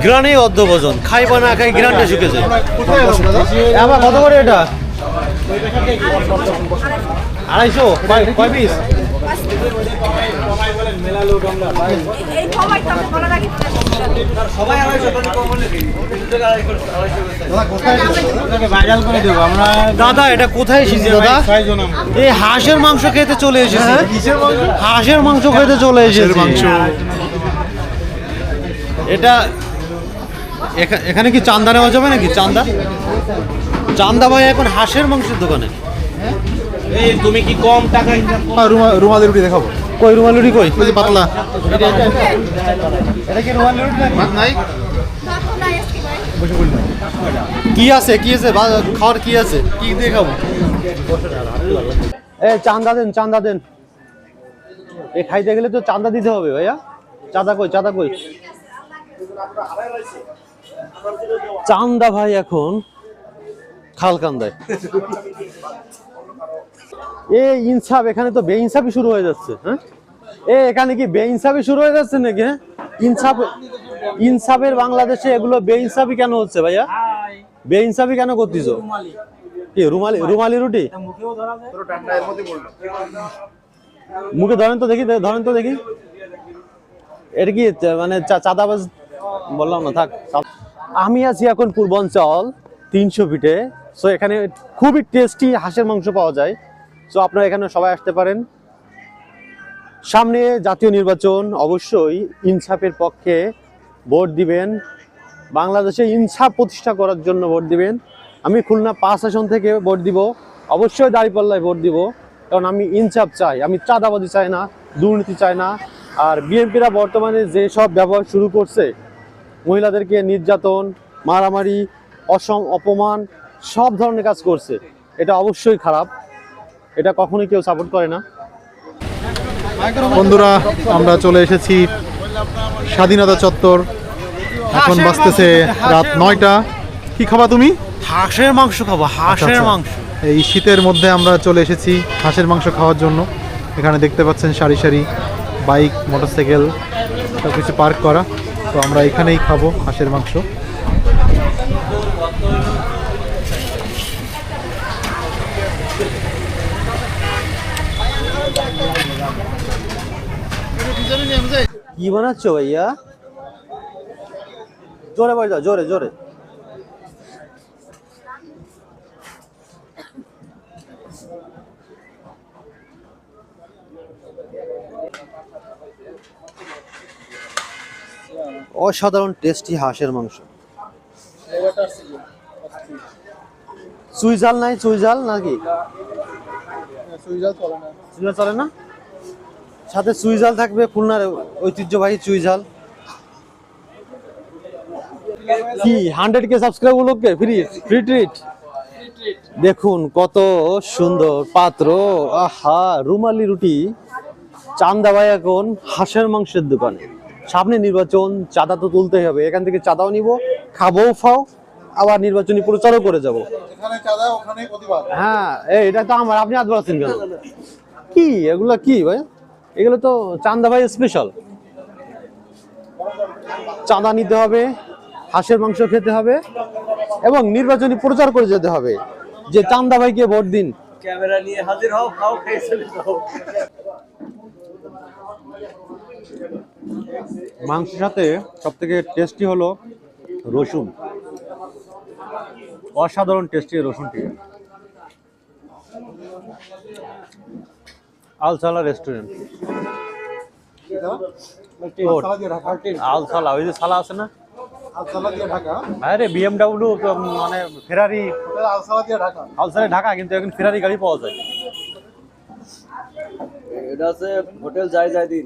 গ্রানে অর্ধভোজন, খাইবা না খাই গ্রানটা শুকেছে। আবার কত করে এটা? 250। কয় পিস? দাদা এটা কোথায় এসেছি দাদা? এই হাঁসের মাংস খেতে চলে এসেছি। হাঁসের মাংস খেতে চলে এসেছি। এটা এখানে কি চান্দা নেওয়া যাবে নাকি? চান্দা চান্দা ভাই এখন হাঁসের মাংসের দোকানে। এই তুমি কি কম টাকা রুমালি রুটি দেখাবো। কই রুমালি রুটি কই? পাতলা এটা কি রুমালি রুটি নাই? কি আছে কি আছে খাওয়ার কি আছে? কি দিয়ে খাবো? চান্দা দেন চান্দা দেন। এ খাইতে গেলে তো চান্দা দিতে হবে ভাইয়া। চাঁদা কই চাঁদা কই? চান্দা ভাই এখন খালকান্দায়। ইনসাফ এখানে তো বেইনসাফি শুরু হয়ে যাচ্ছে। হ্যাঁ এখানে কি বেইনসাফি শুরু হয়ে যাচ্ছে নাকি? হ্যাঁ ইনসাফের বাংলাদেশে এগুলো বেইনসাফি কেন হচ্ছে ভাইয়া? বেইনসাফি কেন করতেছো? কি রুমালি রুমালি রুটি মুখে ধরেন তো দেখি, ধরেন তো দেখি। এটা কি মানে চাঁদাবাজ? বললাম না থাক। আমি আছি এখন পূর্বাঞ্চল 300 ফিটে। সো এখানে খুবই টেস্টি হাঁসের মাংস পাওয়া যায়। সো আপনারা এখানে সবাই আসতে পারেন। সামনে জাতীয় নির্বাচন, অবশ্যই ইনসাফের পক্ষে ভোট দিবেন। বাংলাদেশে ইনসাফ প্রতিষ্ঠা করার জন্য ভোট দিবেন। আমি খুলনা 5 আসন থেকে ভোট দিব। অবশ্যই দাঁড়িপাল্লায় ভোট দিব, কারণ আমি ইনসাফ চাই। আমি চাঁদাবাজি চাই না, দুর্নীতি চাই না। আর বিএনপিরা বর্তমানে যে সব ব্যবহার শুরু করছে, মহিলাদেরকে নির্যাতন, মারামারি, অপমান, সব ধরনের কাজ করছে, এটা অবশ্যই খারাপ। এটা কখনোই কেউ সাপোর্ট করে না। বন্ধুরা আমরা চলে এসেছি স্বাধীনতা চত্বর। এখন বাজতেছে রাত 9টা। কি খাবা তুমি? হাঁসের মাংস খাবো। হাঁসের মাংস। এই শীতের মধ্যে আমরা চলে এসেছি হাঁসের মাংস খাওয়ার জন্য। এখানে দেখতে পাচ্ছেন সারি সারি বাইক, মোটরসাইকেল সব কিছু পার্ক করা। তো আমরা এখানেই খাবো হাঁসের মাংস। কি বানাচ্ছ ভাইয়া? জোরে বাজা, জোরে জোরে। অসাধারণ টেস্টি হাঁসের মাংস। চুইঝাল নাই? চুইঝাল নাকি? চুইঝাল চলে না? সাথে চুইঝাল থাকবে, খুলনার ঐতিহ্যবাহী চুইঝাল। কি 100K সাবস্ক্রাইব লোককে ফ্রি ফ্রি ট্রিট। দেখুন কত সুন্দর পাত্র। আহা, রুমালি রুটি। চান্দা ভাই এখন হাঁসের মাংসের দোকানে। সামনে নির্বাচন, চাঁদা তো তুলতেই হবে। এখান থেকে চাঁদাও নিব, খাবো ফাও, আবার নির্বাচনী প্রচারও করে যাব। হ্যাঁ এটা তো আমার। আপনি আজ বলছেন কেন? কি এগুলা কি ভাই? এগুলো তো চান্দা ভাই স্পেশাল। চাঁদা নিতে হবে, হাঁসের মাংস খেতে হবে এবং নির্বাচনী প্রচার করে যেতে হবে যে চান্দা ভাইকে ভোট দিন। ক্যামেরা নিয়ে হাজির হও, খাও, খেয়ে চলে যাও। মাংসের সাথে সবথেকে টেস্টি হলো রসুন। অসাধারণ টেস্টি রসুনটি। আলসালা রেস্টুরেন্ট। আলসালা, ওই যে সালা আছে না? আরে BMW মানে ফেরারি। আলসালা ঢাকা, কিন্তু এখন ফেরারি গাড়ি পাওয়া যায়। এটা আছে হোটেল যায় যায় দিন।